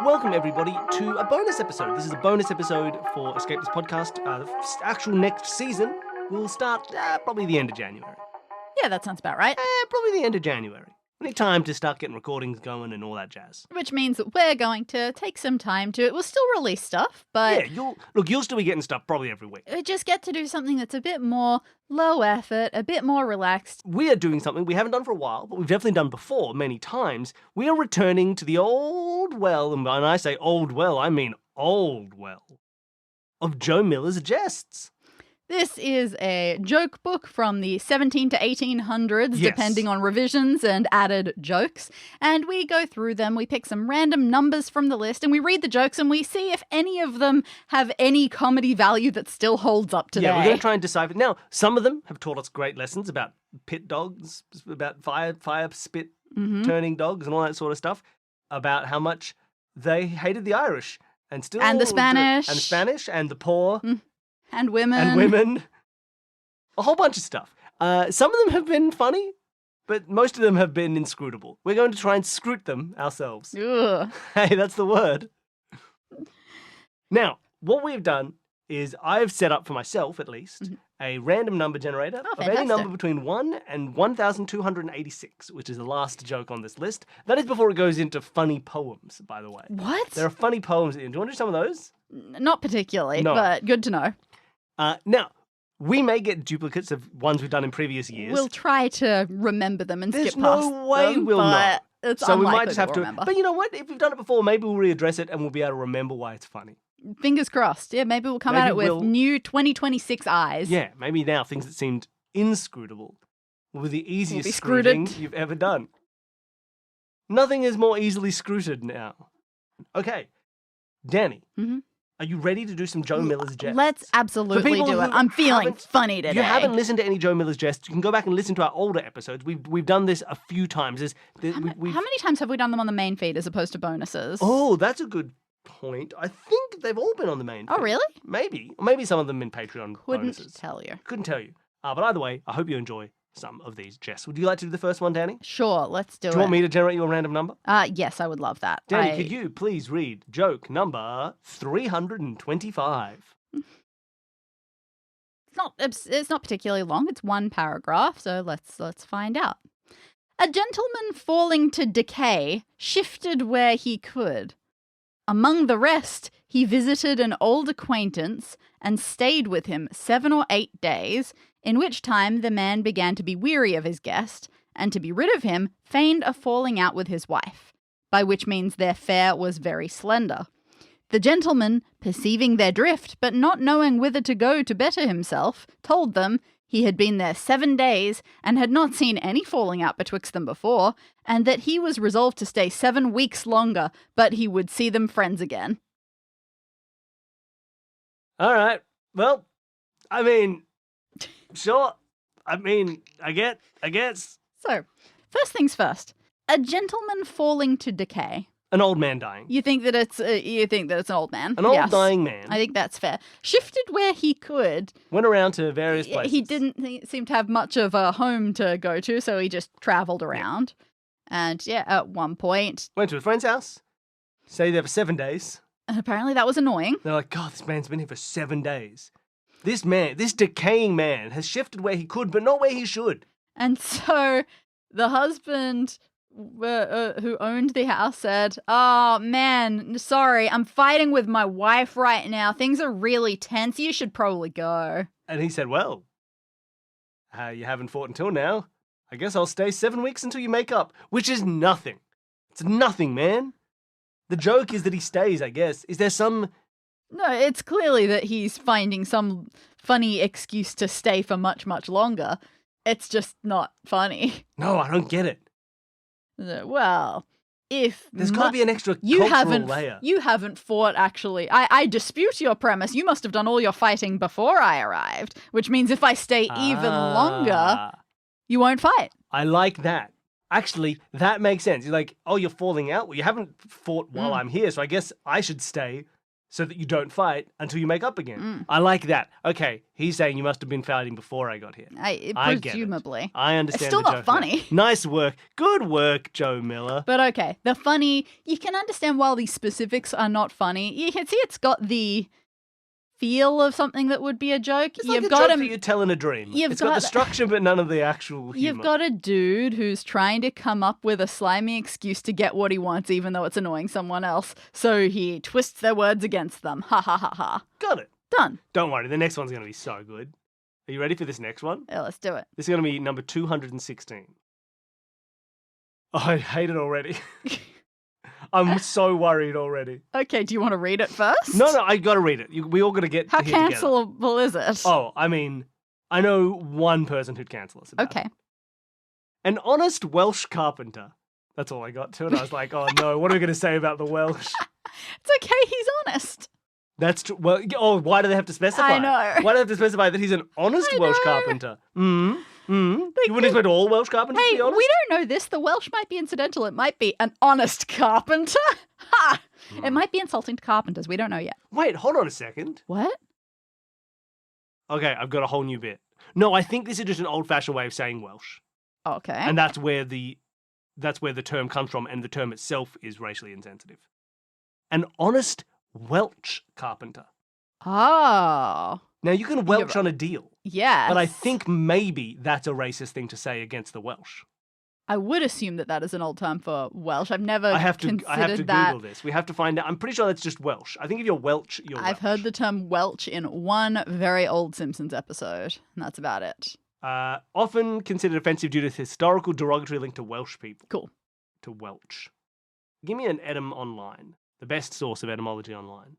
Welcome, everybody, to a bonus episode. This is a bonus episode for Escape This Podcast. The actual next season will start probably the end of January. Yeah, that sounds about right. Probably the end of January. We need time to start getting recordings going and all that jazz. Which means that we're going to take some time to... We'll still release stuff, but... Yeah, you'll still be getting stuff probably every week. We just get to do something that's a bit more low effort, a bit more relaxed. We are doing something we haven't done for a while, but we've definitely done before many times. We are returning to the old well, and when I say old well, I mean old well, of Joe Miller's Jests. This is a joke book from the 17 to 1800s, Yes. depending on revisions and added jokes. And we go through them, we pick some random numbers from the list, and we read the jokes, and we see if any of them have any comedy value that still holds up today. Yeah, we're going to try and decipher. Now, some of them have taught us great lessons about pit dogs, about fire spit turning dogs and all that sort of stuff, about how much they hated the Irish and still... And the Spanish. And the Spanish and the poor. And women. And women. A whole bunch of stuff. Some of them have been funny, but most of them have been inscrutable. We're going to try and scrute them ourselves. Ugh. Hey, that's the word. Now, what we've done is I've set up for myself, at least, a random number generator of any fantastic. number between 1 and 1,286, which is the last joke on this list. That is before it goes into funny poems, by the way. What? There are funny poems. Do you want to do some of those? Not particularly, No. but good to know. Now, we may get duplicates of ones we've done in previous years. We'll try to remember them and There's skip past no way them, we'll but not. It's So we unlikely might just have we'll to. remember. But you know what? If we've done it before, maybe we'll readdress it and we'll be able to remember why it's funny. Fingers crossed. Yeah, maybe we'll come Maybe at it with we'll- new 2026 eyes. Yeah, maybe now things that seemed inscrutable will be the easiest be scruting scruted. you've ever done. Nothing is more easily scruted now. Okay, Dani, Mhm. are you ready to do some Joe Miller's Jests? Let's For absolutely people do it. who I'm feeling haven't- funny today. If you haven't listened to any Joe Miller's Jests, you can go back and listen to our older episodes. We've done this a few times. How many times have we done them on the main feed as opposed to bonuses? Oh, that's a good point. I think they've all been on the main Oh, feed. really? Maybe. Or maybe some of them in Patreon Couldn't bonuses. tell you. Couldn't tell you. But either way, I hope you enjoy some of these Jests. Would you like to do the first one, Dani? Sure, let's do Do it. you want me to generate you a random number? Yes, I would love that. Dani, could you please read joke number 325? It's not particularly long. It's one paragraph, so let's find out. A gentleman falling to decay shifted where he could. Among the rest, he visited an old acquaintance and stayed with him 7 or 8 days, in which time the man began to be weary of his guest, and to be rid of him, feigned a falling out with his wife, by which means their fare was very slender. The gentleman, perceiving their drift, but not knowing whither to go to better himself, told them he had been there 7 days, and had not seen any falling out betwixt them before, and that he was resolved to stay 7 weeks longer, but he would see them friends again. All right. Well, I mean, sure. I mean, I guess. So, first things first. A gentleman falling to decay. An old man dying. You think that it's an old man? An old Yes. dying man. I think that's fair. Shifted where he could. Went around to various places. He didn't seem to have much of a home to go to, so he just travelled around. And yeah, at one point, Went to a friend's house. Stayed there for 7 days. and apparently that was annoying. They're like, God, this man's been here for 7 days. This man, this decaying man, has shifted where he could, but not where he should. And so the husband who owned the house said, "Oh, man, sorry, I'm fighting with my wife right now. Things are really tense. You should probably go." And he said, well, you haven't fought until now. I guess I'll stay 7 weeks until you make up, which is nothing. It's nothing, man. The joke is that he stays, I guess. Is there some... No, it's clearly that he's finding some funny excuse to stay for much, much longer. It's just not funny. No, I don't get it. Well, if There's got to be an extra you cultural layer. You haven't fought, actually. I dispute your premise. You must have done all your fighting before I arrived, which means if I stay even longer, you won't fight. I like that. Actually, that makes sense. You're like, oh, you're falling out? Well, you haven't fought while I'm here, so I guess I should stay so that you don't fight until you make up again. Mm. I like that. Okay, he's saying you must have been fighting before I got here. I get it. Presumably. I understand. It's still the not joke now. funny. Nice work. Good work, Joe Miller. But okay, the funny, you can understand while the specifics are not funny. You can see it's got the feel of something that would be a joke. It's like a joke that you tell in a dream. It's got the structure but none of the actual humor. You've got a dude who's trying to come up with a slimy excuse to get what he wants even though it's annoying someone else. So he twists their words against them. Ha ha ha ha. Got it. Done. Don't worry, the next one's going to be so good. Are you ready for this next one? Yeah, let's do it. This is going to be number 216. Oh, I hate it already. I'm so worried already. Okay, do you want to read it first? No, I got to read it. We all got to get How here together. cancelable is it? Oh, I mean, I know one person who'd cancel us about Okay. it. An honest Welsh carpenter. That's all I got to, and I was like, oh no, what are we going to say about the Welsh? It's okay, he's honest. That's true. Well, why do they have to specify? I know. Why do they have to specify that he's an honest Welsh carpenter? You wouldn't expect all Welsh carpenters to Hey, be honest? we don't know this. The Welsh might be incidental. It might be an honest carpenter. Ha! It might be insulting to carpenters. We don't know yet. Wait, hold on a second. What? Okay, I've got a whole new bit. No, I think this is just an old-fashioned way of saying Welsh. Okay. And that's where the term comes from, and the term itself is racially insensitive. An honest Welsh carpenter. Oh. Now, you can Welsh on a deal, Yes. but I think maybe that's a racist thing to say against the Welsh. I would assume that is an old term for Welsh. I've never I have to considered that. Google this. We have to find out. I'm pretty sure that's just Welsh. I think if you're Welsh, you're Welsh. I've heard the term Welsh in one very old Simpsons episode, and that's about it. Often considered offensive due to historical derogatory link to Welsh people. Cool. To Welsh. Give me an edym online. The best source of etymology online.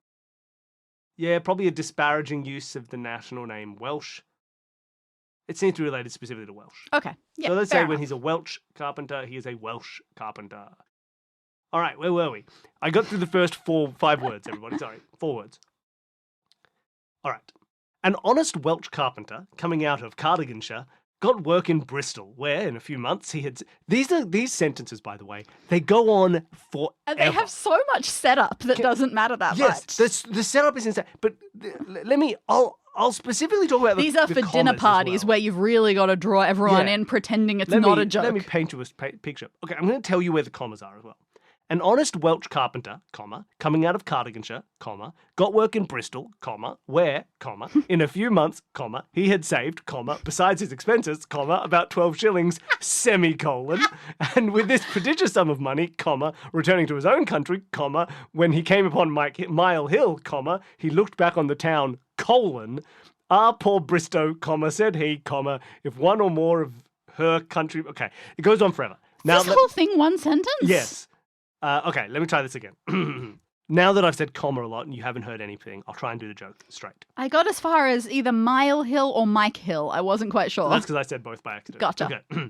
Yeah, probably a disparaging use of the national name Welsh. It seems to be related specifically to Welsh. Okay. Yeah, so let's fair say when enough. he's a Welsh carpenter, he is a Welsh carpenter. All right, where were we? I got through the first 5 words, everybody. Sorry, 4 words. All right. An honest Welsh carpenter coming out of Cardiganshire got work in Bristol, where in a few months he had... These sentences, by the way, they go on forever. And they have so much setup that doesn't matter that much. Yes, the setup is insane. But let me... I'll specifically talk about These are for dinner parties where you've really got to draw everyone in pretending it's not a joke. Let me paint you a picture. Okay, I'm going to tell you where the commas are as well. An honest Welsh carpenter, comma, coming out of Cardiganshire, comma, got work in Bristol, comma, where, comma, in a few months, comma, he had saved, comma, besides his expenses, comma, about 12 shillings, semicolon, and with this prodigious sum of money, comma, returning to his own country, comma, when he came upon Mile Hill, comma, he looked back on the town, colon, poor Bristow, comma, said he, comma, if one or more of her country... Okay, it goes on forever. Now, this whole thing one sentence? Yes. Okay, let me try this again. Now that I've said comma a lot and you haven't heard anything, I'll try and do the joke straight. I got as far as either Mile Hill or Mike Hill. I wasn't quite sure. That's because I said both by accident. Gotcha. Okay.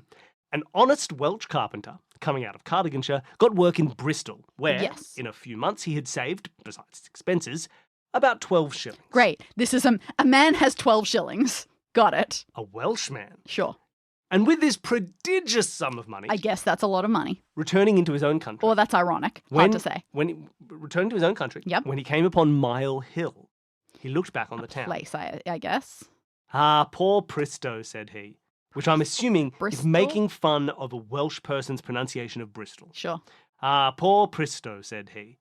An honest Welsh carpenter coming out of Cardiganshire got work in Bristol, where in a few months he had saved, besides his expenses, about 12 shillings. Great. This is a man has 12 shillings. Got it. A Welshman. Sure. And with this prodigious sum of money... I guess that's a lot of money. Returning into his own country. Or that's ironic. Hard to say. Returning to his own country, when he came upon Mile Hill, he looked back on the town. Place, I guess. Poor Bristow, said he. Which I'm assuming is making fun of a Welsh person's pronunciation of Bristol. Sure. Poor Bristow, said he.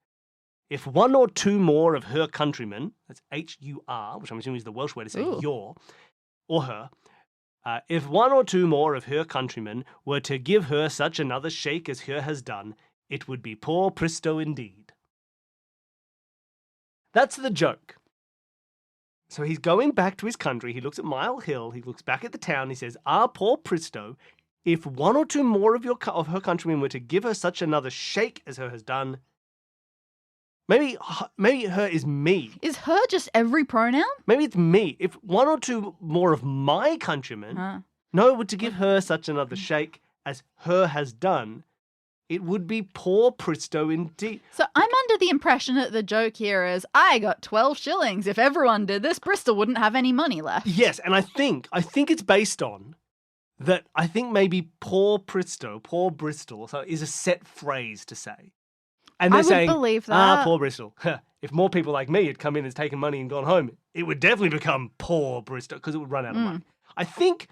If one or two more of her countrymen, that's H-U-R, which I'm assuming is the Welsh way to say your, or her... if one or two more of her countrymen were to give her such another shake as her has done, it would be poor Bristow indeed. That's the joke. So he's going back to his country, he looks at Mile Hill, he looks back at the town, he says, poor Bristow, if one or two more of her countrymen were to give her such another shake as her has done, maybe her is me. Is her just every pronoun? Maybe it's me. If one or two more of my countrymen were to give her such another shake as her has done, it would be poor Bristow indeed. So I'm under the impression that the joke here is, I got 12 shillings. If everyone did this, Bristol wouldn't have any money left. Yes, and I think it's based on that. I think maybe poor Bristol, so is a set phrase to say. And they're saying, believe that. poor Bristol. if more people like me had come in and taken money and gone home, it would definitely become poor Bristow because it would run out of money. I think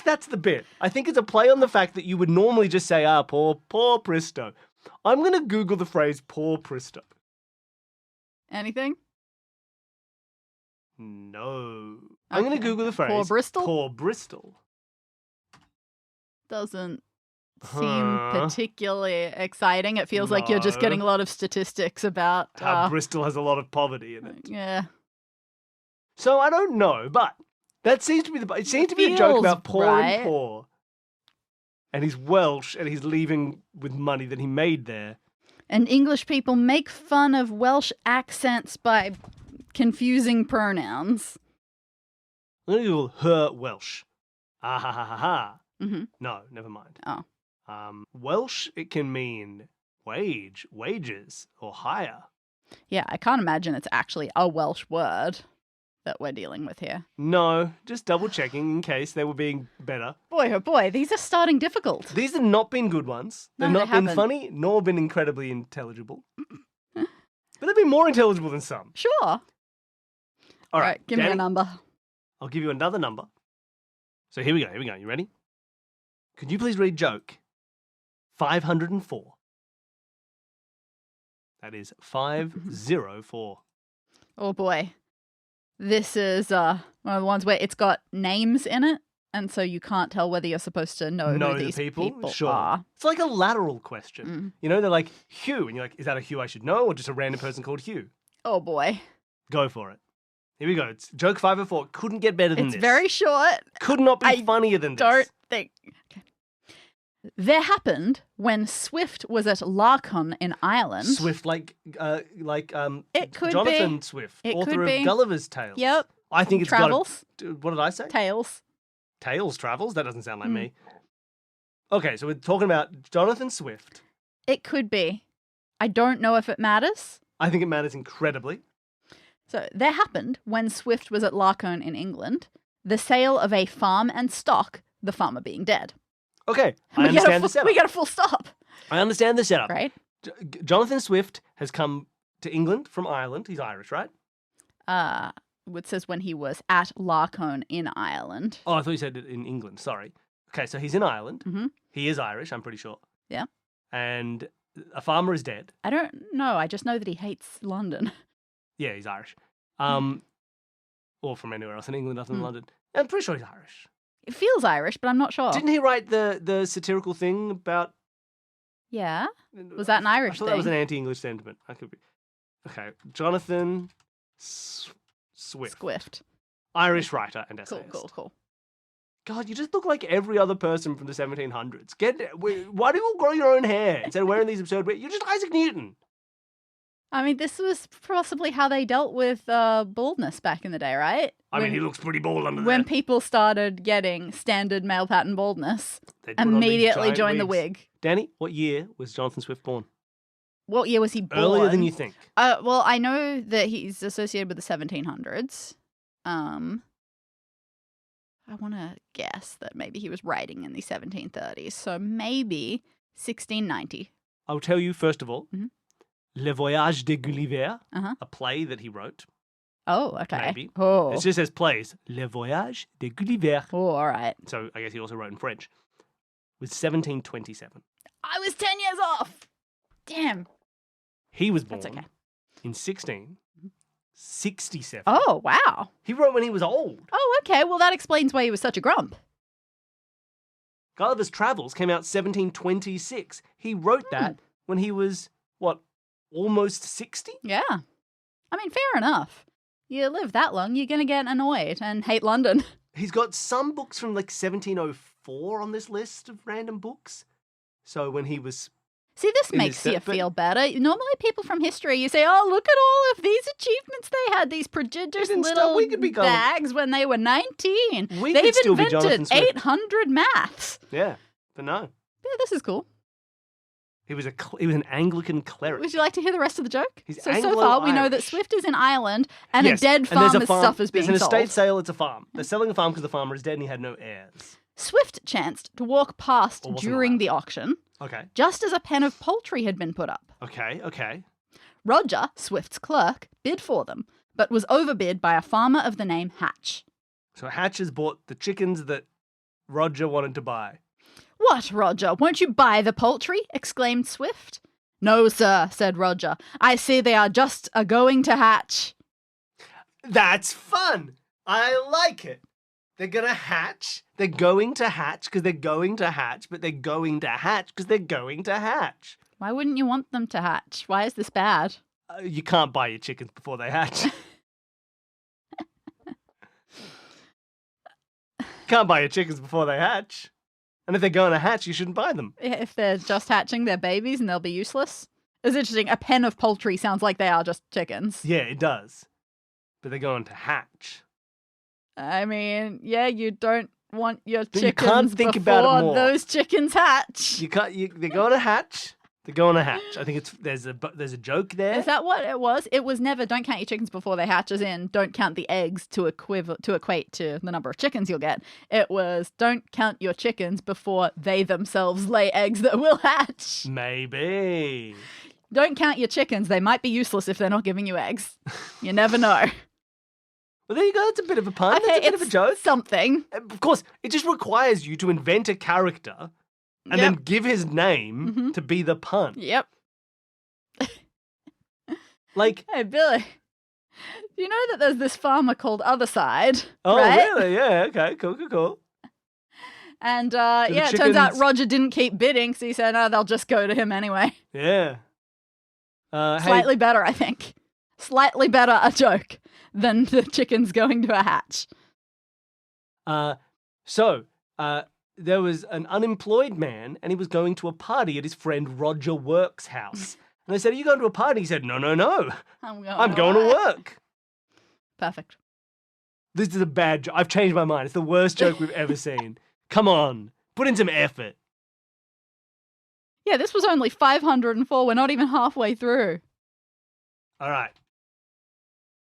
that's the bit. I think it's a play on the fact that you would normally just say, poor Bristow. I'm going to Google the phrase poor Bristow. Anything? No. I'm going to Google the phrase Poor Bristol? Poor Bristol. Doesn't seem particularly exciting. It feels like you're just getting a lot of statistics about how Bristol has a lot of poverty in it. Yeah. So I don't know, but that seems to be it seems to be a joke about poor and poor. And he's Welsh and he's leaving with money that he made there. And English people make fun of Welsh accents by confusing pronouns. I'm going to Google her Welsh. Ah ha ha ha ha. Mm-hmm. No, never mind. Oh. Welsh, it can mean wages, or hire. Yeah, I can't imagine it's actually a Welsh word that we're dealing with here. No, just double checking in case they were being better. Boy, oh boy, these are starting difficult. These have not been good ones. They've No, not they been haven't. funny, nor been incredibly intelligible. But they've been more intelligible than some. Sure. All right, give me Dani, a number. I'll give you another number. So here we go. You ready? Could you please read joke 504? That is 504. Oh boy. This is one of the ones where it's got names in it, and so you can't tell whether you're supposed to know who the these people? Sure. are. It's like a lateral question. You know, they're like, Hugh, and you're like, is that a Hugh I should know, or just a random person called Hugh? Oh boy. Go for it. Here we go. It's joke 504. Couldn't get better than It's this. very short. Could not be funnier than this. Don't think. Okay. There happened when Swift was at Larcon in Ireland. Swift, like It could Jonathan be. Swift, It author could be. of Gulliver's Tales. Yep. I think it's Travels. What did I say? Tales. Tales travels? That doesn't sound like me. Okay, so we're talking about Jonathan Swift. It could be. I don't know if it matters. I think it matters incredibly. So there happened when Swift was at Larcon in England, the sale of a farm and stock, the farmer being dead. Okay, I understand the setup. We get a full stop. I understand the setup. Right? Jonathan Swift has come to England from Ireland. He's Irish, right? It says when he was at Larcon in Ireland. Oh, I thought you said it in England. Sorry. Okay, so he's in Ireland. Mm-hmm. He is Irish, I'm pretty sure. Yeah. And a farmer is dead. I don't know. I just know that he hates London. Yeah, he's Irish. Or from anywhere else in England other than London. I'm pretty sure he's Irish. It feels Irish, but I'm not sure. Didn't he write the satirical thing about... Yeah. Was that an Irish I thought thing? that was an anti-English sentiment. I could be... Okay, Jonathan Swift. Irish writer and essayist. Cool. God, you just look like every other person from the 1700s. Why do you all grow your own hair instead of wearing these absurd... You're just Isaac Newton. I mean, this was possibly how they dealt with baldness back in the day, right? I mean, he looks pretty bald under When there. people started getting standard male pattern baldness, They put on these immediately giant joined the wigs. wig. Danny, what year was Jonathan Swift born? What year was he born? Earlier than you think. Well, I know that he's associated with the 1700s. I want to guess that maybe he was writing in the 1730s, so maybe 1690. I'll tell you, first of all, Mhm. Le Voyage de Gulliver, Uh-huh. a play that he wrote. Oh, okay. Maybe. Oh. It just says plays. Le Voyage de Gulliver. Oh, all right. So I guess he also wrote in French. It was 1727. I was 10 years off. Damn. He was born That's okay. in 1667. Oh, wow. He wrote when he was old. Oh, okay. Well, that explains why he was such a grump. Gulliver's Travels came out 1726. He wrote that when he was, almost 60? Yeah. I mean, fair enough. You live that long, you're going to get annoyed and hate London. He's got some books from 1704 on this list of random books. So when he was... See, this In makes his you set, but- feel better. Normally, people from history, you say, oh, look at all of these achievements they had, these prodigious Even still, little we could be going- bags when they were 19. We They've could still be Jonathan invented Swift. 800 maths. Yeah, but no. Yeah, this is cool. He was an Anglican cleric. Would you like to hear the rest of the joke? He's So far, we know that Anglo-Irish. Swift is in Ireland and Yes, a dead and there's farmer's stuff is being There's an sold. estate sale, it's a farm. They're selling a farm because the farmer is dead and he had no heirs. Swift chanced to walk past Or wasn't during allowed. the auction, Okay, just as a pen of poultry had been put up. okay. Roger, Swift's clerk, bid for them, but was overbid by a farmer of the name Hatch. So Hatch has bought the chickens that Roger wanted to buy. What, Roger? Won't you buy the poultry? Exclaimed Swift. No, sir, said Roger. I see they are just a-going to hatch. That's fun. I like it. They're going to hatch. They're going to hatch because they're going to hatch, but they're going to hatch because they're going to hatch. Why wouldn't you want them to hatch? Why is this bad? You can't buy your chickens before they hatch. Can't buy your chickens before they hatch. And if they're going to hatch, you shouldn't buy them. If they're just hatching, they're babies and they'll be useless. It's interesting. A pen of poultry sounds like they are just chickens. Yeah, it does. But they're going to hatch. I mean, yeah, you don't want your But chickens you can't think before about it more. those chickens hatch. You can't. They're going to hatch. They're going to hatch. I think there's a joke there. Is that what it was? It was never don't count your chickens before they hatch, as in don't count the eggs to equate to the number of chickens you'll get. It was don't count your chickens before they themselves lay eggs that will hatch. Maybe. Don't count your chickens. They might be useless if they're not giving you eggs. You never know. Well, there you go. It's a bit of a pun. Okay, It's a bit of a joke. Something. Of course, it just requires you to invent a character and then give his name to be the pun. Yep. Like, Hey, Billy. You know that there's this farmer called Other Side, oh, right? really? Yeah, okay, cool. And, the it turns out chickens- Roger didn't keep bidding, so he said, no, they'll just go to him anyway. Yeah. Slightly better, I think. Slightly better a joke than the chickens going to a hatch. There was an unemployed man and he was going to a party at his friend Roger Work's house. And they said, are you going to a party? He said, no. I'm going to work. Perfect. This is a bad joke. I've changed my mind. It's the worst joke we've ever seen. Come on. Put in some effort. Yeah, this was only 504. We're not even halfway through. All right.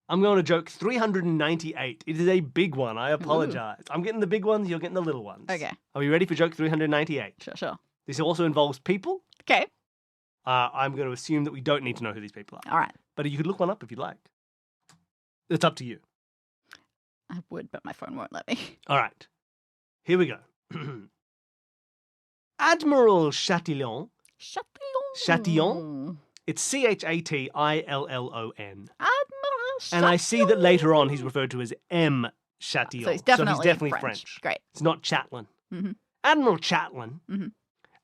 I'm going to joke 398. It is a big one. I apologize. I'm getting the big ones. You're getting the little ones. Okay. Are you ready for joke 398? Sure. This also involves people. Okay. I'm going to assume that we don't need to know who these people are. All right. But you could look one up if you'd like. It's up to you. I would, but my phone won't let me. All right. Here we go. Admiral Chatillon. Chatillon? It's Chatillon. Admiral And I see that later on he's referred to as M. Chatillon. So he's definitely French. Great. It's not Chatlin. Mm-hmm. Admiral Chatlin. Mm-hmm.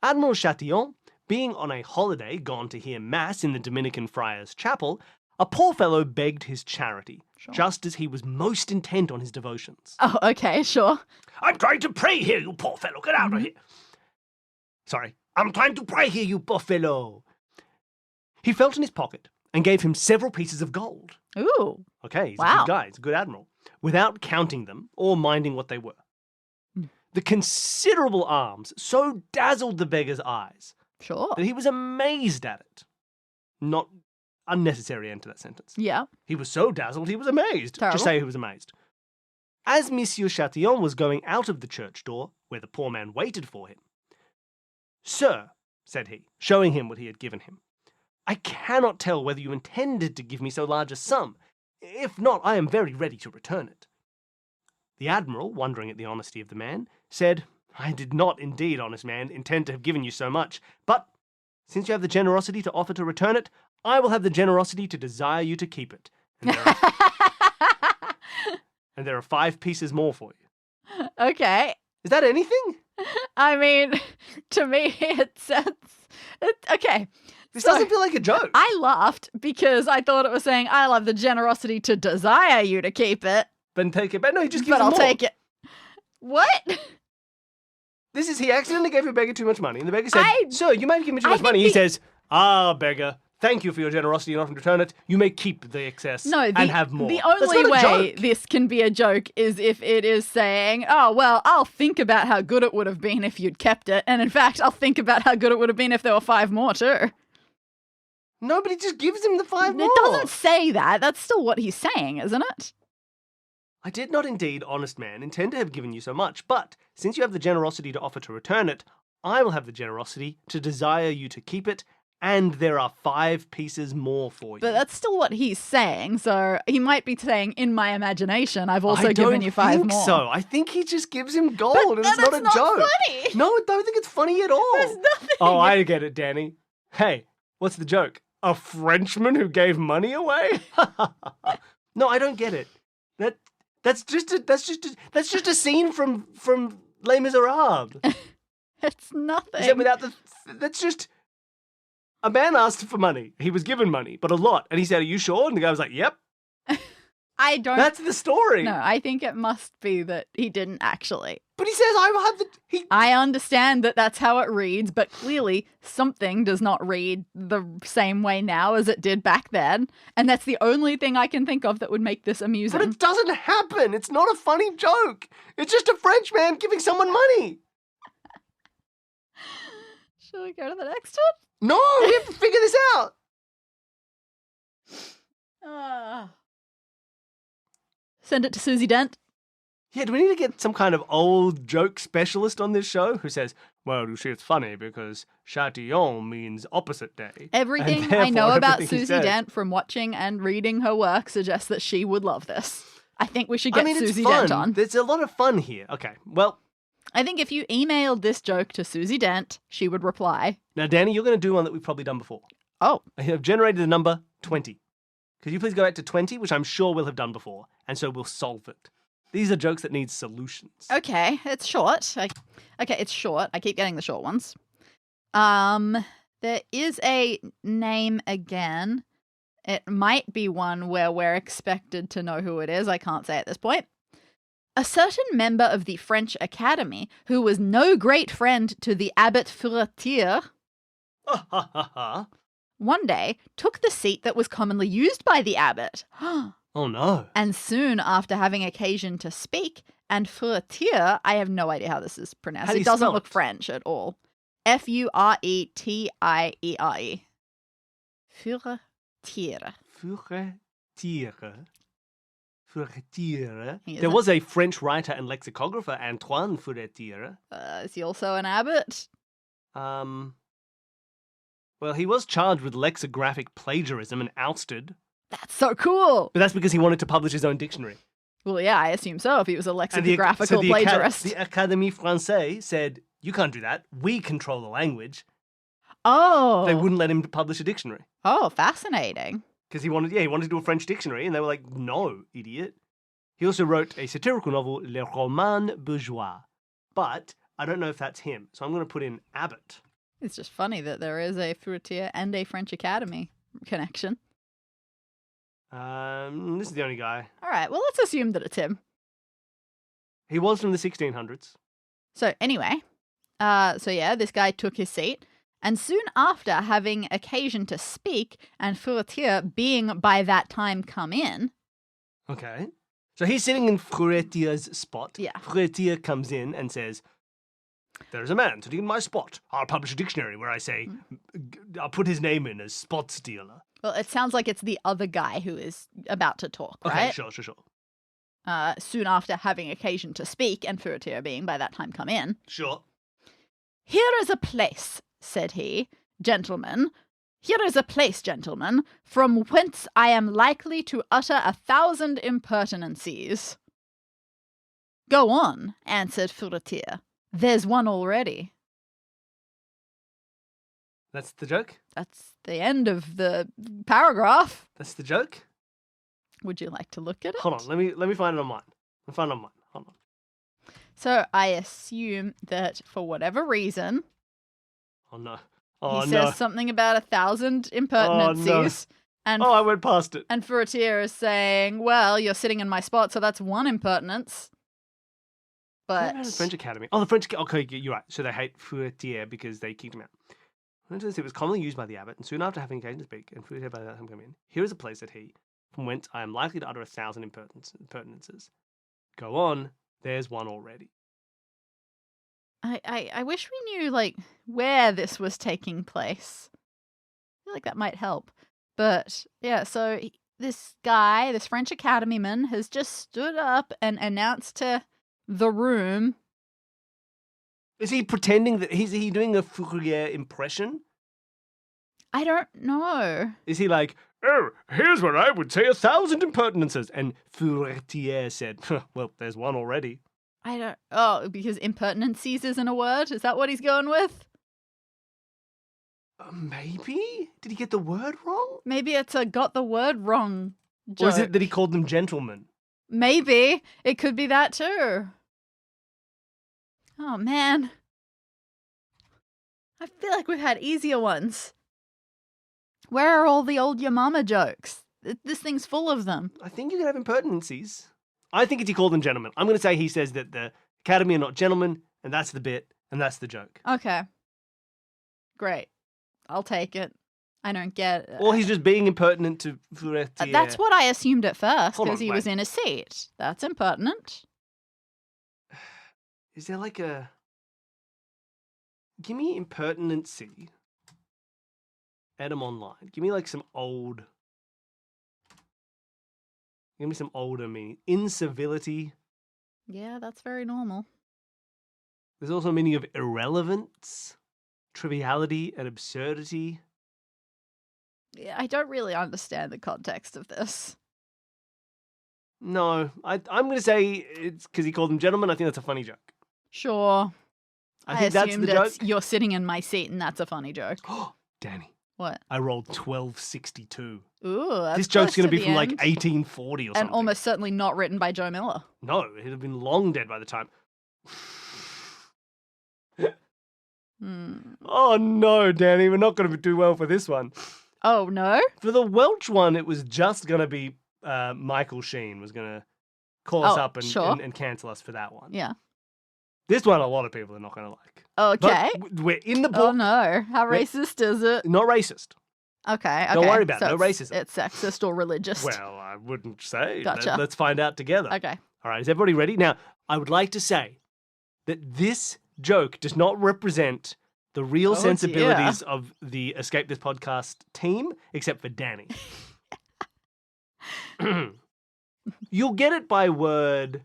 Admiral Chatillon, being on a holiday gone to hear Mass in the Dominican Friars' Chapel, a poor fellow begged his charity, just as he was most intent on his devotions. Oh, okay, sure. I'm trying to pray here, you poor fellow. Get out of here. Sorry. I'm trying to pray here, you poor fellow. He felt in his pocket and gave him several pieces of gold. Ooh. Okay, he's a Wow. good guy. He's a good admiral. Without counting them or minding what they were. The considerable alms so dazzled the beggar's eyes Sure. that he was amazed at it. Not unnecessary end to that sentence. Yeah. He was so dazzled, he was amazed. Terrible. Just say he was amazed. As Monsieur Chatillon was going out of the church door, where the poor man waited for him, "Sir," said he, showing him what he had given him, "I cannot tell whether you intended to give me so large a sum. If not, I am very ready to return it." The admiral, wondering at the honesty of the man, said, "I did not indeed, honest man, intend to have given you so much, but since you have the generosity to offer to return it, I will have the generosity to desire you to keep it. And there are 5 pieces more for you." Okay. Is that anything? I mean, to me, it says... okay. This So- doesn't feel like a joke. I laughed because I thought it was saying, I'll have the generosity to desire you to keep it, But take it back. No, he just gives but him I'll more. take it. What? This is, he accidentally gave a beggar too much money, and the beggar said, I- "Sir, you may have given me too I much think money." He the- says, "Ah, beggar, thank you for your generosity in offering to return it. You may keep the excess No, and have more." the That's only not a way joke. this can be a joke is if it is saying, oh, well, I'll think about how good it would have been if you'd kept it. And in fact, I'll think about how good it would have been if there were 5 more too. Nobody just gives him the 5 more. It doesn't say that. That's still what he's saying, isn't it? "I did not indeed, honest man, intend to have given you so much, but since you have the generosity to offer to return it, I will have the generosity to desire you to keep it and there are 5 pieces more for you. But that's still what he's saying. So he might be saying, in my imagination, I've also I given you 5 don't think more. so. I think he just gives him gold, But and it's then not a it's joke. funny. No, I don't think it's funny at all. There's nothing. Oh, I get it, Danny. Hey, what's the joke? A Frenchman who gave money away? No, I don't get it. That's just a scene from Les Miserables. It's nothing. Is that without the? That's just a man asked for money. He was given money, but a lot, and he said, "Are you sure?" And the guy was like, "Yep." I don't. That's the story. No, I think it must be that he didn't actually. But he says, "I have the." I understand that that's how it reads, but clearly something does not read the same way now as it did back then. And that's the only thing I can think of that would make this amusing. But it doesn't happen. It's not a funny joke. It's just a French man giving someone money. Shall we go to the next No, we have to figure this out. one? Send it to Susie Dent. Yeah, do we need to get some kind of old joke specialist on this show who says, well, you see, it's funny because Chatillon means opposite day. Everything and I know therefore about everything he Susie says- Dent from watching and reading her work suggests that she would love this. I think we should I get mean, Susie it's fun. Dent on. There's a lot of fun here. Okay, well, I think if you emailed this joke to Susie Dent, she would reply. now, Danny, you're going to do one that we've probably done before. Oh, I have generated the number 20. Could you please go back to 20, which I'm sure we'll have done before, and so we'll solve it. These are jokes that need solutions. okay. It's short. Okay, it's short. I keep getting the short ones. There is a name again. It might be one where we're expected to know who it is. I can't say at this point. A certain member of the French Academy, who was no great friend to the Abbot Furetier, Ha ha ha ha. one day took the seat that was commonly used by the abbot. Oh no. And soon after having occasion to speak, and Furetier, I have no idea how this is pronounced. How do It you doesn't spell look it? French at all. Furetiere. Furetier. Furetier. Furetier. He There isn't- was a French writer and lexicographer, Antoine Furetier. Is he also an abbot? Well, he was charged with lexicographic plagiarism and ousted, That's so cool. but that's because he wanted to publish his own dictionary. Well, yeah, I assume so if he was a And lexicographical the plagiarist. the Académie Française said, you can't do that. We control the language. Oh. They wouldn't let him publish a dictionary. Oh, fascinating. Because he wanted to do a French dictionary, and they were like, no, idiot. He also wrote a satirical novel, Le Roman Bourgeois. But I don't know if that's him, so I'm going to put in Abbott. It's just funny that there is a Furetier and a French Academy connection. This is the only guy. All right, well, let's assume that it's him. He was from the 1600s. So anyway, this guy took his seat, and soon after having occasion to speak, and Furetier being by that time come in. Okay. So he's sitting in Furtier's spot. Yeah. Furetier comes in and says, there's a man sitting in my spot. I'll publish a dictionary where I say, I'll put his name in as spot stealer. Well, it sounds like it's the other guy who is about to talk, Okay, right? sure. Soon after having occasion to speak, and Furetier being by that time come in. Sure. Here is a place, said he, gentlemen. Here is a place, gentlemen, from whence I am likely to utter 1,000 impertinencies. Go on, answered Furetier. There's one already. That's the joke? That's the end of the paragraph. That's the joke? Would you like to look at it? Hold on, let me find it on mine. Hold on. So I assume that for whatever reason, Oh no. he Oh says no. something about 1,000 impertinencies. And Oh, I went past it. And Furetier is saying, well, you're sitting in my spot, so that's one impertinence. What But about the French Academy. Oh, the French. Okay, you're right. So they hate Furetier because they kicked him out. It was commonly used by the abbot, and soon after having occasion to speak, and Furetier by that time come in. Here is a place, said he, from whence I am likely to utter 1,000 impertinences. Go on. There's one already. I wish we knew, like, where this was taking place. I feel like that might help. But, yeah, so this guy, this French Academy man, has just stood up and announced to the room. Is he pretending that is he doing a Fourier impression? I don't know. Is he like, oh, here's what I would say 1,000 impertinences? And Furetière said, well, there's one already. I don't. Oh, because impertinencies isn't a word? Is that what he's going with? Maybe? Did he get the word wrong? Maybe it's a got the word wrong joke. Or is it that he called them gentlemen? Maybe. It could be that too. Oh, man. I feel like we've had easier ones. Where are all the old your mama jokes? This thing's full of them. I think you can have impertinencies. I think it's he called them gentlemen. I'm going to say he says that the Academy are not gentlemen, and that's the bit, and that's the joke. Okay. Great. I'll take it. I don't get it. Or he's just being impertinent to Furetière. That's what I assumed at first, Hold on, because he was in a seat. That's impertinent. Is there like a... Give me impertinency. Adam online. Give me like some old... Give me some older meaning. Incivility. Yeah, that's very normal. There's also a meaning of irrelevance, triviality, and absurdity. Yeah, I don't really understand the context of this. No, I'm going to say it's because he called them gentlemen. I think that's a funny joke. Sure. I think that's the joke. You're sitting in my seat and that's a funny joke. Danny. What? I rolled 1262. Ooh, that's This joke's going to be from like 1840 or something. And almost certainly not written by Joe Miller. No, he'd have been long dead by the time. Oh no, Danny, we're not going to do well for this one. Oh no? For the Welch one, it was just going to be Michael Sheen was going to call us up and cancel us for that one. Yeah. This one, a lot of people are not going to like. Okay. But we're in the book. Oh no. How racist is it? Not racist. Okay. Don't worry about it. So No racism. It's sexist or religious. Well, I wouldn't say. Gotcha. Let's find out together. Okay. All right. Is everybody ready? Now, I would like to say that this joke does not represent the real sensibilities of the Escape This Podcast team, except for Dani. You'll get it by word.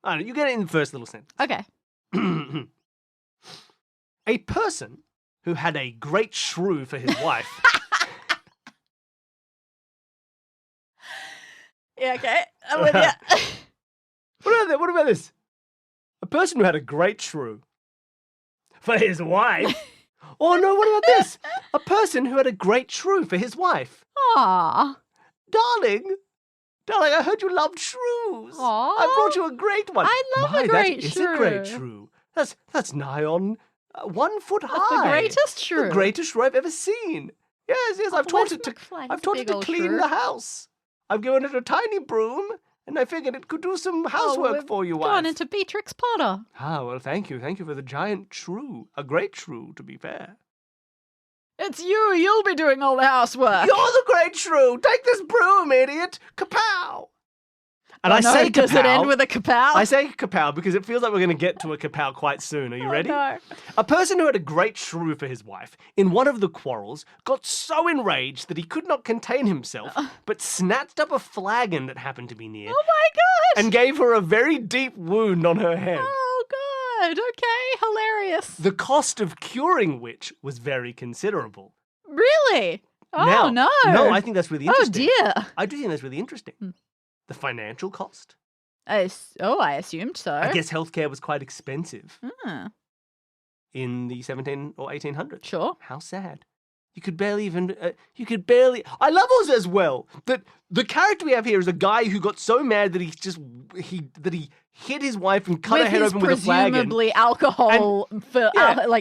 I don't know, you get it in the first little sentence. Okay. A person who had a great shrew for his wife. Yeah, okay. I'm with you. What about this? A person who had a great shrew for his wife. Oh no, what about this? A person who had a great shrew for his wife. Aww. Darling, I heard you loved shrews. Aww. I brought you a great one. I love a great shrew. That is a great shrew. That's nigh on 1 foot high. That's the greatest shrew. The greatest shrew I've ever seen. Yes, I've taught it to clean the house. I've given it a tiny broom, and I figured it could do some housework for you, wife. Gone into Beatrix Potter. Ah, well, thank you for the giant shrew. A great shrew, to be fair. It's you. You'll be doing all the housework. You're the great shrew. Take this broom, idiot. Kapow. And I say kapow. Does it end with a kapow? I say kapow because it feels like we're going to get to a kapow quite soon. Are you ready? No. A person who had a great shrew for his wife, in one of the quarrels, got so enraged that he could not contain himself, but snatched up a flagon that happened to be near. Oh my god! And gave her a very deep wound on her head. Oh god, okay, hilarious. The cost of curing which was very considerable. Really? Oh now, no. No, I think that's really interesting. Oh dear. I do think that's really interesting. The financial cost. I assumed so. I guess healthcare was quite expensive Ah, in the 17 or 1800s. sure. How sad. You could barely even, I love also as well that the character we have here is a guy who got so mad that he hit his wife and cut her head open with a flagon. Presumably alcohol,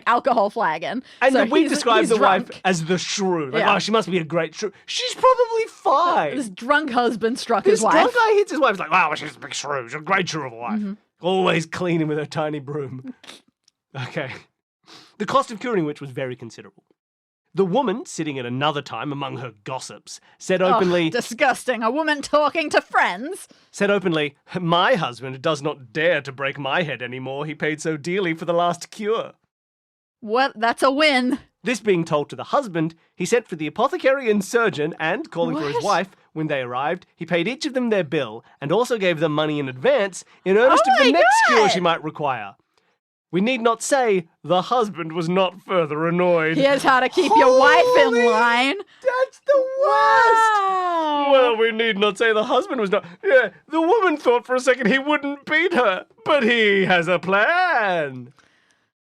alcohol flagon. And So then we he's describe the drunk. wife as the shrew. Like, Yeah. oh, she must be a great shrew. She's probably fine. This drunk husband struck This his wife. drunk guy hits his wife. He's like, wow, she's a big shrew. She's a great shrew of a wife. Mm-hmm. Always cleaning with her tiny broom. Okay. The cost of curing which was very considerable. The woman, sitting at another time among her gossips, said openly... Oh, disgusting. A woman talking to friends. Said openly, my husband does not dare to break my head anymore. He paid so dearly for the last cure. What? That's a win. This being told to the husband, he sent for the apothecary and surgeon and, calling for his What? wife, when they arrived, he paid each of them their bill and also gave them money in advance in earnest of the my next cure God. she might require. We need not say the husband was not further annoyed. Here's how to keep your wife Holy- in line. That's the worst! Wow. Well, we need not say the husband was not. Yeah, the woman thought for a second he wouldn't beat her, but he has a plan.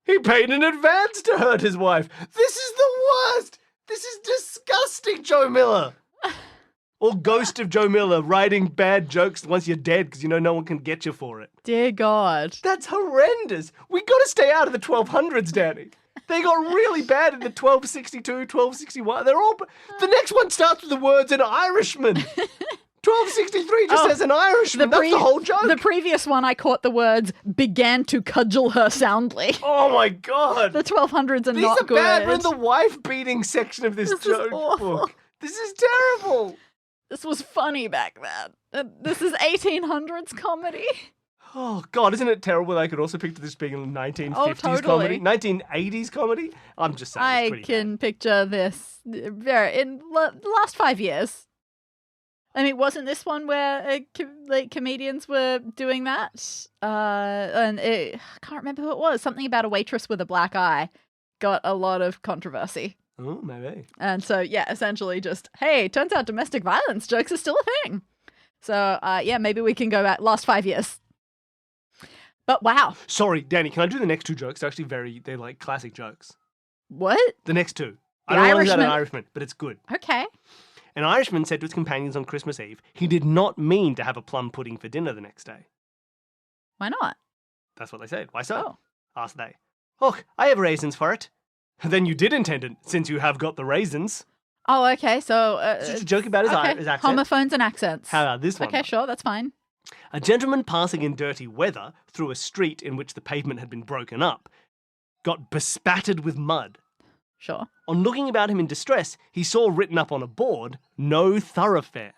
He paid in advance to hurt his wife. This is the worst! This is disgusting, Joe Miller. Or Ghost of Joe Miller writing bad jokes once you're dead because you know no one can get you for it. Dear God. That's horrendous. We got to stay out of the 1200s, Dani. They got really bad in the 1262, 1261. They're all. The next one starts with the words "an Irishman." 1263 just says "an Irishman." That's the whole joke. The previous one, I caught the words "began to cudgel her soundly." Oh my God. The 1200s are These not are good. bad. We're in the wife beating section of this This is joke awful. book. This is terrible. This was funny back then. This is 1800s comedy. Oh God, isn't it terrible that I could also picture this being a 1950s totally. comedy, 1980s comedy? I'm just saying, it's I pretty can picture this in the last 5 years. I mean, wasn't this one where comedians were doing that? I can't remember who it was. Something about a waitress with a black eye got a lot of controversy. Oh, maybe. And so, yeah, essentially just, hey, turns out domestic violence jokes are still a thing. So, yeah, maybe we can go back last 5 years. But wow. Sorry, Dani, can I do the next two jokes? They're actually they're like classic jokes. What? The next two. The I don't want to Irishman? an Irishman, but it's good. Okay. An Irishman said to his companions on Christmas Eve he did not mean to have a plum pudding for dinner the next day. Why not? That's what they said. Why so? Oh. Asked they. Oh, I have raisins for it. Then you did intend it, since you have got the raisins. Oh, okay. So, It's just a joke about his accent. Homophones and accents. How about this one? Okay, sure, that's fine. A gentleman passing in dirty weather through a street in which the pavement had been broken up got bespattered with mud. Sure. On looking about him in distress, he saw written up on a board, "No thoroughfare."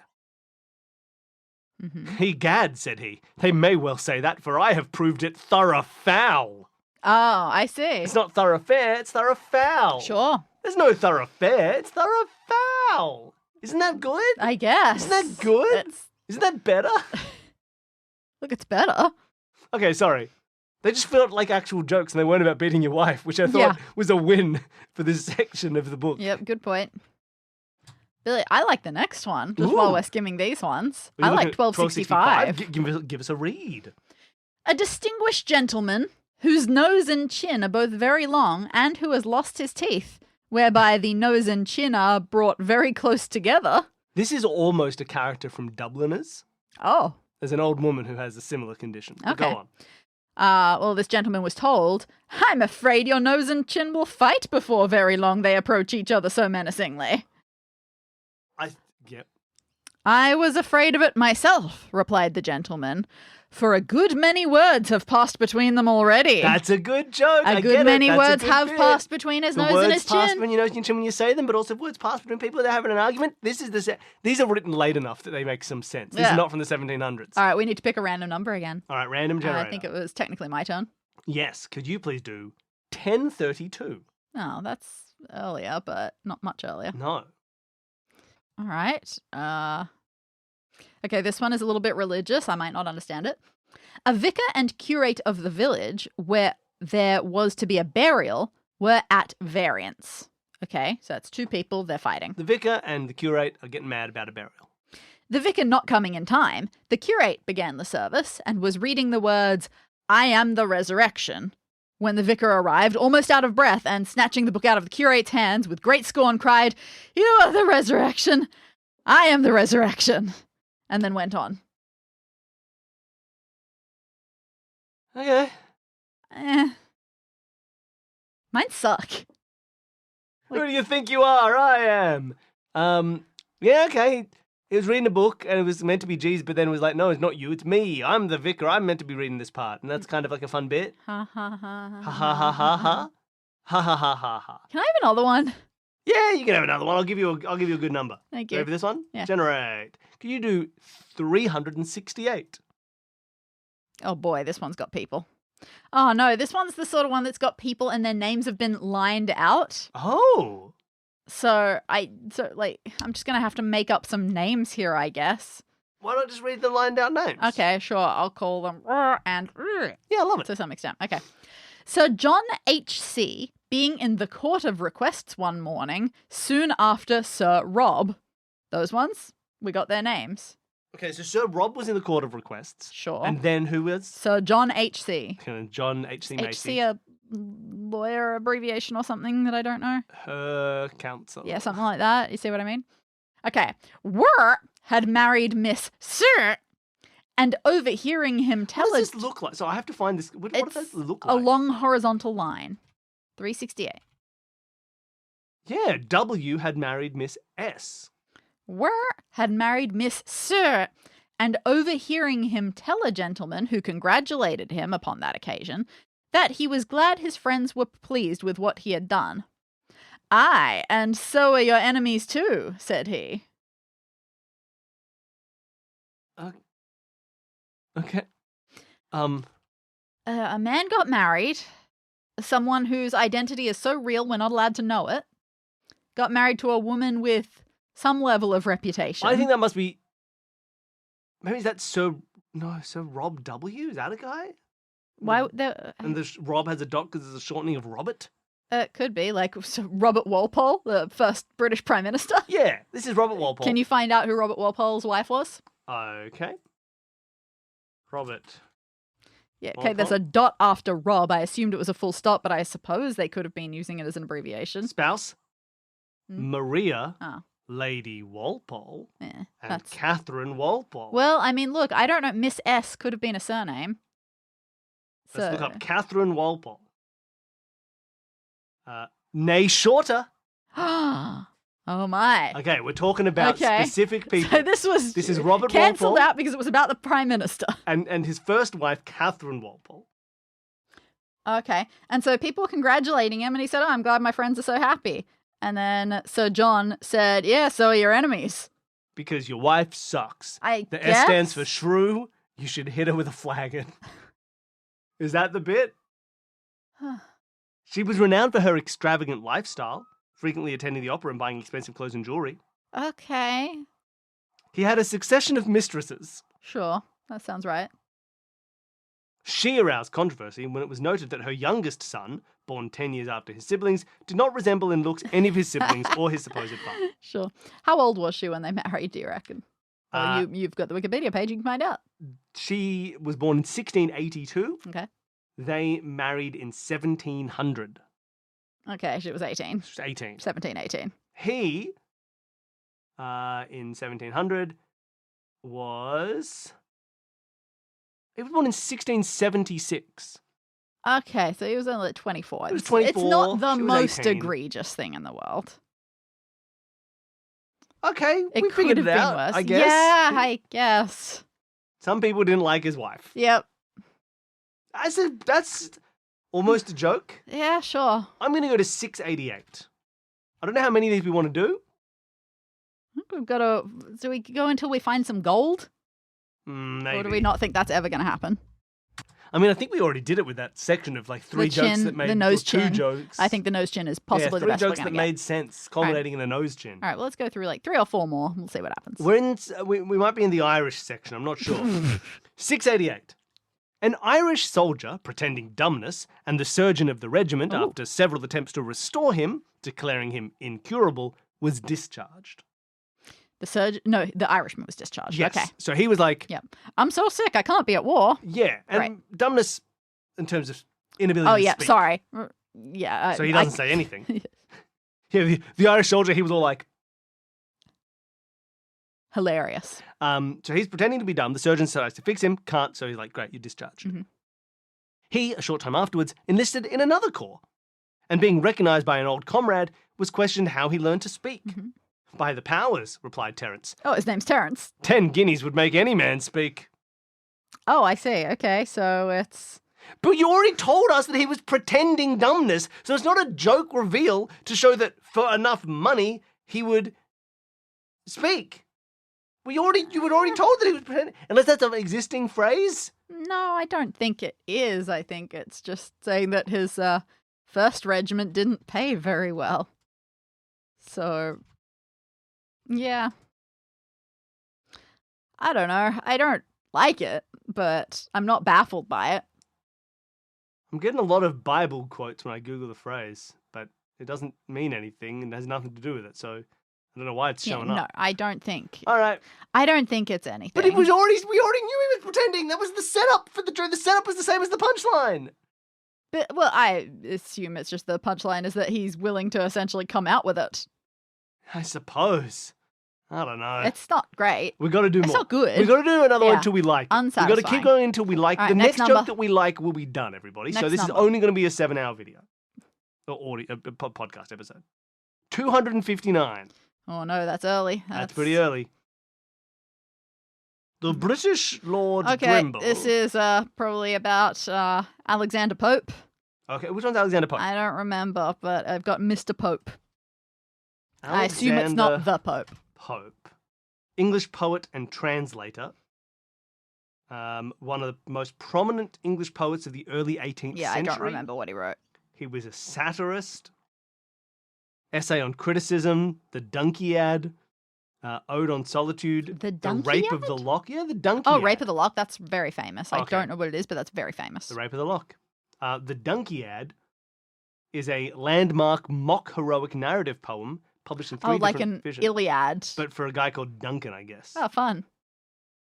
Mm-hmm. "Egad," said he, "they may well say that, for I have proved it thorough-foul." Oh, I see. It's not thoroughfare, it's thorough-foul. Sure. There's no thoroughfare, it's thorough-foul. Isn't that good? I guess. Isn't that good? Isn't that better? Look, it's better. Okay, sorry. They just felt like actual jokes and they weren't about beating your wife, which I thought was a win for this section of the book. Yep, good point. Billy, I like the next one, just Ooh. while we're skimming these ones. Are you I looking like at 1265. Give us a read. A distinguished gentleman whose nose and chin are both very long and who has lost his teeth, whereby the nose and chin are brought very close together. This is almost a character from Dubliners. Oh. There's an old woman who has a similar condition. But Okay. Go on. Well, this gentleman was told, I'm afraid your nose and chin will fight before very long they approach each other so menacingly. Yep. I was afraid of it myself, replied the gentleman, for a good many words have passed between them already. That's a good joke. A good many words have passed between his The nose and words his pass chin. between your nose and your chin when you say them, but also words pass between people that are having an argument. These are written late enough that they make some sense. These Yeah. are not from the 1700s. All right, we need to pick a random number again. All right, random generator. I think it was technically my turn. Yes, could you please do 1032? Oh, that's earlier, but not much earlier. No. All right. Okay, this one is a little bit religious. I might not understand it. A vicar and curate of the village where there was to be a burial were at variance. Okay, so that's two people, they're fighting. The vicar and the curate are getting mad about a burial. The vicar not coming in time, the curate began the service and was reading the words, I am the resurrection, when the vicar arrived, almost out of breath, and snatching the book out of the curate's hands with great scorn cried, You are the resurrection! I am the resurrection! And then went on. Okay. Mine suck. Who do you think you are? I am. Yeah, okay. He was reading a book and it was meant to be Jesus, but then it was like, no, it's not you, it's me. I'm the vicar. I'm meant to be reading this part. And that's kind of like a fun bit. Ha ha ha Ha ha ha ha ha. Ha ha ha ha ha. Can I have another one? Yeah, you can have another one. I'll give you a good number. Thank Ready you. for this one? Yeah. Generate. Can you do 368? Oh boy, this one's got people. Oh no, this one's the sort of one that's got people and their names have been lined out. Oh. So I'm just gonna have to make up some names here, I guess. Why not just read the lined out names? Okay, sure. I'll call them and Yeah, I love it. to some extent. Okay. Sir John H.C. being in the Court of Requests one morning, soon after Sir Rob. Those ones, we got their names. Okay, so Sir Rob was in the Court of Requests. Sure. And then who was? Sir John H.C. John H.C. Macy. H.C. a lawyer abbreviation or something that I don't know. Her counsel. Yeah, something like that. You see what I mean? Okay. Wirt had married Miss Sir, and overhearing him tell What does this look like? So I have to find this. What does that look like? a long horizontal line. 368. Yeah, W had married Miss S. Wirt had married Miss Sir, and overhearing him tell a gentleman who congratulated him upon that occasion that he was glad his friends were pleased with what he had done. Aye, and so are your enemies too, said he. Okay. A man got married, someone whose identity is so real we're not allowed to know it, got married to a woman with some level of reputation. I think that must be. Maybe that's Sir Rob W. Is that a guy? Why? And Rob has a dot because it's a shortening of Robert. It could be like Robert Walpole, the first British Prime Minister. Yeah, this is Robert Walpole. Can you find out who Robert Walpole's wife was? Okay. Robert. Yeah, okay, Walpole? there's a dot after Rob. I assumed it was a full stop, but I suppose they could have been using it as an abbreviation. Spouse. Maria. Oh. Lady Walpole. Yeah, and Catherine Walpole. Well, I mean, look, I don't know. Miss S could have been a surname. Let's look up Catherine Walpole. Nay shorter. Oh my. Okay, we're talking about specific people. So this is Robert cancelled Walpole out because it was about the Prime Minister. and his first wife, Catherine Walpole. Okay, and so people were congratulating him, and he said, "Oh, I'm glad my friends are so happy." And then Sir John said, "Yeah, so are your enemies." Because your wife sucks. The guess? S stands for shrew. You should hit her with a flagon. Is that the bit? She was renowned for her extravagant lifestyle, frequently attending the opera and buying expensive clothes and jewelry. Okay. He had a succession of mistresses. Sure, that sounds right. She aroused controversy when it was noted that her youngest son, born 10 years after his siblings, did not resemble in looks any of his siblings or his supposed father. Sure. How old was she when they married, do you reckon? You've got the Wikipedia page, you can find out. She was born in 1682. Okay. They married in 1700. Okay, she was 18. She was 18. 17, 18. He, in 1700, was... He was born in 1676. Okay, so he was only 24. He was 24. It's not the She was most 18. egregious thing in the world. Okay, It we could figured have it been out, worse. I guess. Yeah, I guess. Some people didn't like his wife. Yep. That's almost a joke. Yeah, sure. I'm going to go to 688. I don't know how many of these we want to do. We've got to... Do we go until we find some gold? Maybe. Or do we not think that's ever going to happen? I mean, I think we already did it with that section of like three The jokes chin, that made the nose or two chin. jokes. I think the nose chin is possibly the three best jokes we're that going to get. made sense, culminating in a nose chin. All right, well, let's go through like 3 or 4 more. We'll see what happens. We're in. We might be in the Irish section. I'm not sure. 688. An Irish soldier, pretending dumbness, and the surgeon of the regiment, after several attempts to restore him, declaring him incurable, was discharged. The Irishman was discharged. Yes. Okay. So he was like, Yep. I'm so sick, I can't be at war. yeah, and Right. dumbness in terms of inability Oh, to yeah, speak. sorry. Yeah. So he doesn't say anything. Yeah, the Irish soldier, he was all like, Hilarious. so he's pretending to be dumb. The surgeon tries to fix him, can't, so he's like, great, you're discharged. Mhm. He, a short time afterwards, enlisted in another corps, and being recognised by an old comrade, was questioned how he learned to speak. Mhm. By the powers, replied Terence. Oh, his name's Terence. 10 guineas would make any man speak. Oh, I see. Okay, so it's... But you already told us that he was pretending dumbness, so it's not a joke reveal to show that for enough money, he would speak. You had already told that he was pretending, unless that's an existing phrase. No, I don't think it is. I think it's just saying that his first regiment didn't pay very well. So, yeah. I don't know. I don't like it, but I'm not baffled by it. I'm getting a lot of Bible quotes when I Google the phrase, but it doesn't mean anything and has nothing to do with it, so I don't know why it's showing No, up. I don't think. All right. I don't think it's anything. But we already knew he was pretending. That was the setup for the joke. The setup was the same as the punchline. But, well, I assume it's just the punchline is that he's willing to essentially come out with it. I suppose. I don't know. It's not great. We got to do more. It's not good. We got to do another one Yeah. until we like it. We got to Unsatisfying. keep going until we like All the right, next next joke number. that we like will be done, everybody. So Next this number. is only going to be a 7-hour video or audio podcast episode. 259. Oh no, that's early. That's pretty early. The British Lord Okay, Grimble. this is probably about Alexander Pope. Okay, which one's Alexander Pope? I don't remember, but I've got Mr. Pope. I assume it's not Alexander the Pope. Pope. English poet and translator. One of the most prominent English poets of the early 18th Yeah, century. I don't remember what he wrote. He was a satirist. Essay on criticism, the Dunciad, Ode on Solitude, The Rape of Dunciad? the Lock. Yeah, the Dunciad. Oh, Rape of the Lock. That's very famous. I Okay. don't know what it is, but that's very famous. The Rape of the Lock. The Dunciad is a landmark mock heroic narrative poem published in three Oh, like different an visions. Iliad. But for a guy called Duncan, I guess. Oh, fun.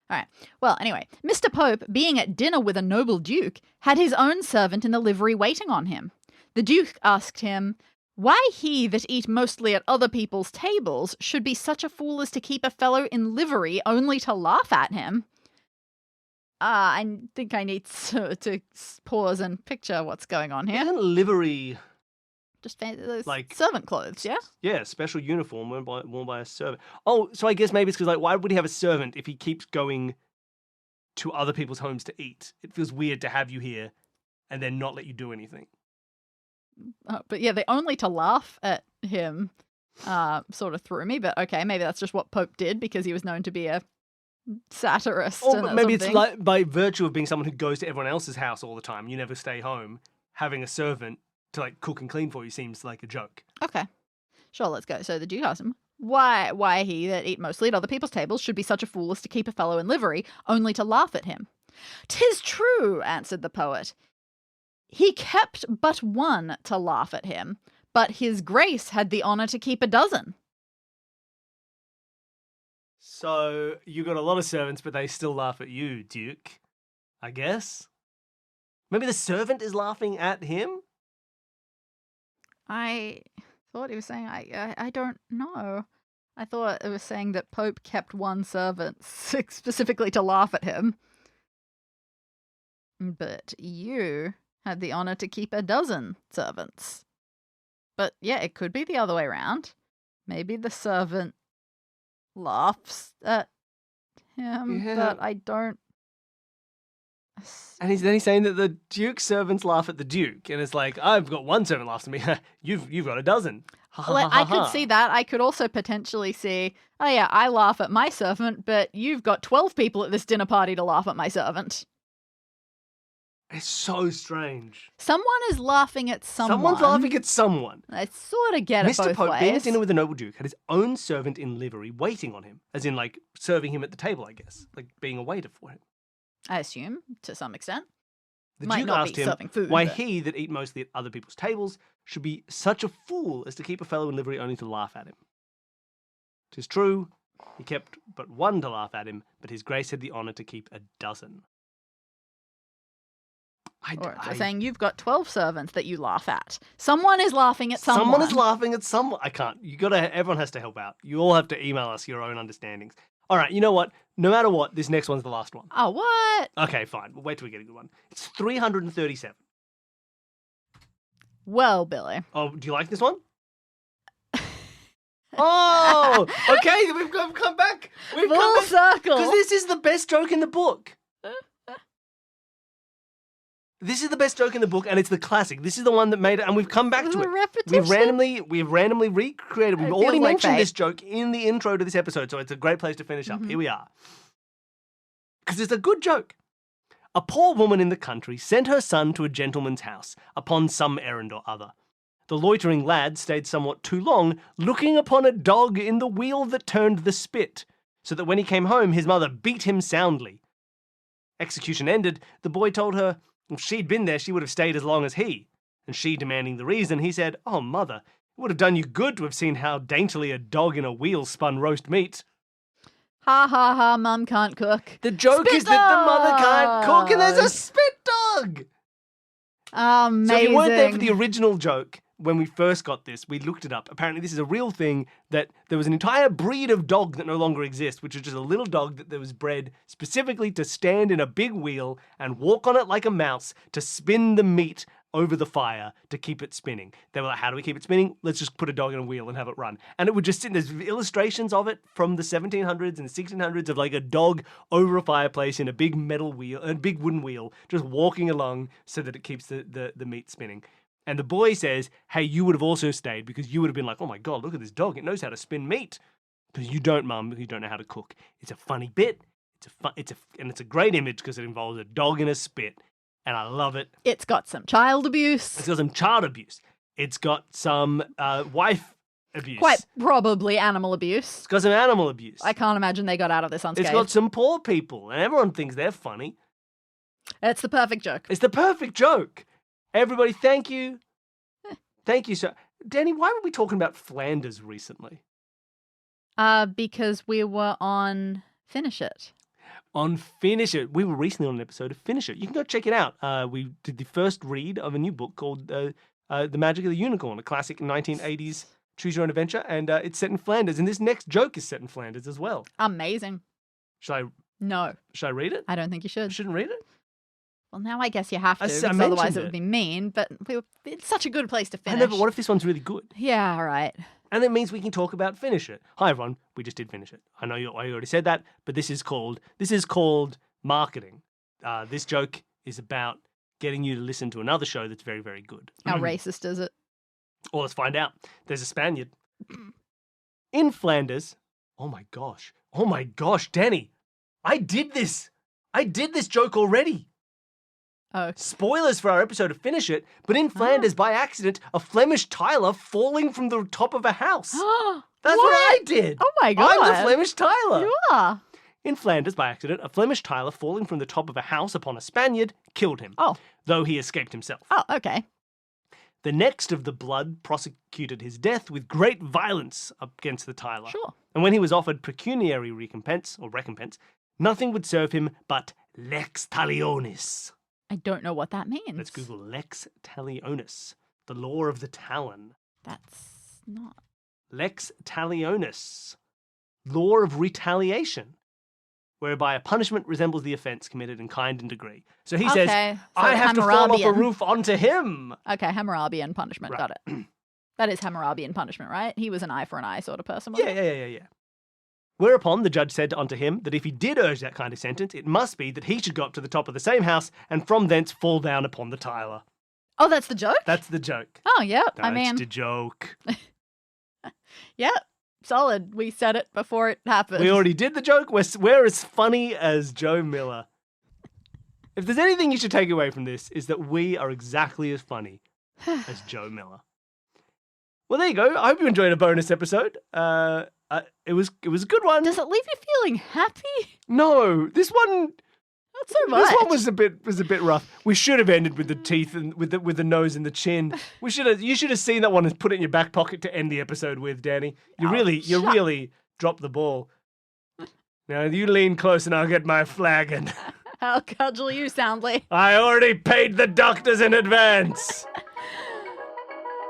All right. Well, anyway, Mr. Pope, being at dinner with a noble duke, had his own servant in the livery waiting on him. The duke asked him, why he that eat mostly at other people's tables should be such a fool as to keep a fellow in livery only to laugh at him. I think I need to pause and picture what's going on here. Isn't livery, Just those Like- servant clothes, yeah? yeah, special uniform worn by a servant. Oh, so I guess maybe it's because, like, why would he have a servant if he keeps going to other people's homes to eat? It feels weird to have you here and then not let you do anything. But yeah, the only to laugh at him sort of threw me. But okay, maybe that's just what Pope did because he was known to be a satirist. Or and that maybe sort of it's thing. like by virtue of being someone who goes to everyone else's house all the time, you never stay home, having a servant to like cook and clean for you seems like a joke. Okay, sure, let's go. So the Duke asked him, why he that eat mostly at other people's tables should be such a fool as to keep a fellow in livery, only to laugh at him. "'Tis true," answered the poet. "He kept but one to laugh at him, but his grace had the honour to keep a dozen." So you got a lot of servants, but they still laugh at you, Duke. I guess. Maybe the servant is laughing at him? I thought he was saying, I don't know. I thought it was saying that Pope kept one servant specifically to laugh at him. But you had the honour to keep a dozen servants. But yeah, it could be the other way around. Maybe the servant laughs at him, Yeah. but I don't. And then he's saying that the Duke's servants laugh at the Duke, and it's like, I've got one servant laughs at me. You've got a dozen. Ha, ha, Like, ha, I could ha. see that. I could also potentially see, oh yeah, I laugh at my servant, but you've got 12 people at this dinner party to laugh at my servant. It's so strange. Someone is laughing at someone. Someone's laughing at someone. I sort of get it Mr. both Pope, ways. being at dinner with the noble Duke, had his own servant in livery waiting on him, as in, like, serving him at the table, I guess, like being a waiter for him. I assume, to some extent. The Might Duke not asked be him serving food, why but- he that eat mostly at other people's tables should be such a fool as to keep a fellow in livery only to laugh at him. 'Tis true, he kept but one to laugh at him, but his grace had the honour to keep a dozen. Or it's saying you've got 12 servants that you laugh at. Someone is laughing at someone. Someone is laughing at someone. I can't. Everyone has to help out. You all have to email us your own understandings. All right, you know what? No matter what, this next one's the last one. Oh, what? Okay, fine. We'll wait till we get a good one. It's 337. Well, Billy. Oh, do you like this one? Oh, okay. We've come back. We've Full come back. circle. Because this is the best joke in the book. This is the best joke in the book, and it's the classic. This is the one that made it, and we've come back to The it. repetition. We've randomly recreated. We've It already feels like mentioned fate. this joke in the intro to this episode, so it's a great place to finish up. Mhm. Here we are. Because it's a good joke. A poor woman in the country sent her son to a gentleman's house upon some errand or other. The loitering lad stayed somewhat too long, looking upon a dog in the wheel that turned the spit, so that when he came home, his mother beat him soundly. Execution ended, the boy told her, If she'd been there, she would have stayed as long as he. And she demanding the reason, he said, "Oh, mother, it would have done you good to have seen how daintily a dog in a wheel spun roast meat." Ha ha ha, mum can't cook. The joke Spit is that the mother can't cook and there's a dog. spit dog. Amazing. So if you weren't there for the original joke, when we first got this, we looked it up. Apparently this is a real thing, that there was an entire breed of dog that no longer exists, which is just a little dog that was bred specifically to stand in a big wheel and walk on it like a mouse to spin the meat over the fire to keep it spinning. They were like, how do we keep it spinning? Let's just put a dog in a wheel and have it run. And it would just sit, there's illustrations of it from the 1700s and 1600s of like a dog over a fireplace in a big metal wheel, a big wooden wheel, just walking along so that it keeps the meat spinning. And the boy says, hey, you would have also stayed because you would have been like, oh my God, look at this dog. It knows how to spin meat. Because you don't, Mum, you don't know how to cook. It's a funny bit. And it's a great image because it involves a dog in a spit. And I love it. It's got some child abuse. It's got some child abuse. It's got some wife abuse. Quite probably animal abuse. It's got some animal abuse. I can't imagine they got out of this unscathed. It's got some poor people, and everyone thinks they're funny. It's the perfect joke. It's the perfect joke. Everybody, thank you. Thank you, sir. Dani, why were we talking about Flanders recently? Because we were on Finish It. On Finish It. We were recently on an episode of Finish It. You can go check it out. We did the first read of a new book called The Magic of the Unicorn, a classic 1980s choose your own adventure, and it's set in Flanders. And this next joke is set in Flanders as well. Amazing. Should No, I read it? I don't think you I should. shouldn't read it? Well, now I guess you have to, I because mentioned otherwise it it. would be mean, but it's such a good place to I finish. know, but what if this one's really good? Yeah, all right. And that means we can talk about Finish It. Hi, everyone. We just did Finish It. I know I already said that, but this is called marketing. This joke is about getting you to listen to another show that's very, very good. How racist is it? Well, let's find out. There's a Spaniard in Flanders. Oh my gosh, Dani, I did this joke already. Oh. Spoilers for our episode of Finish It, but in Flanders, by accident, a Flemish tiler falling from the top of a house. That's what I did. Oh my God. I'm the Flemish tiler. You are. In Flanders, by accident, a Flemish tiler falling from the top of a house upon a Spaniard killed him, Oh. though he escaped himself. Oh, okay. The next of the blood prosecuted his death with great violence against the tiler. Sure. And when he was offered pecuniary recompense, nothing would serve him but lex talionis. I don't know what that means. Let's Google lex talionis, the law of the talon. That's not. Lex talionis, law of retaliation, whereby a punishment resembles the offence committed in kind and degree. So he says, Okay, so I have to fall off a Hammurabian. roof onto him. Okay, Hammurabian punishment. Right. Got it. That is Hammurabian punishment, right? He was an eye for an eye sort of person. Yeah. Whereupon the judge said unto him that if he did urge that kind of sentence, it must be that he should go up to the top of the same house and from thence fall down upon the tiler. Oh, that's the joke? That's the joke. Oh, yeah. That's I mean, the joke. yeah, solid. We said it before it happened. We already did the joke. We're as funny as Joe Miller. If there's anything you should take away from this, is that we are exactly as funny as Joe Miller. Well, there you go. I hope you enjoyed a bonus episode. It was a good one. Does it leave you feeling happy? No, this one Not so much. This one was a bit rough. We should have ended with the teeth and with the nose and the chin. You should have seen that one and put it in your back pocket to end the episode with, Dani. You really dropped the ball. Now you lean close and I'll get my flagon. How cudgel you soundly. I already paid the doctors in advance.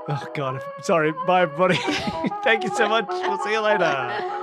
Oh God, sorry. Bye everybody. Thank you so much. We'll see you later.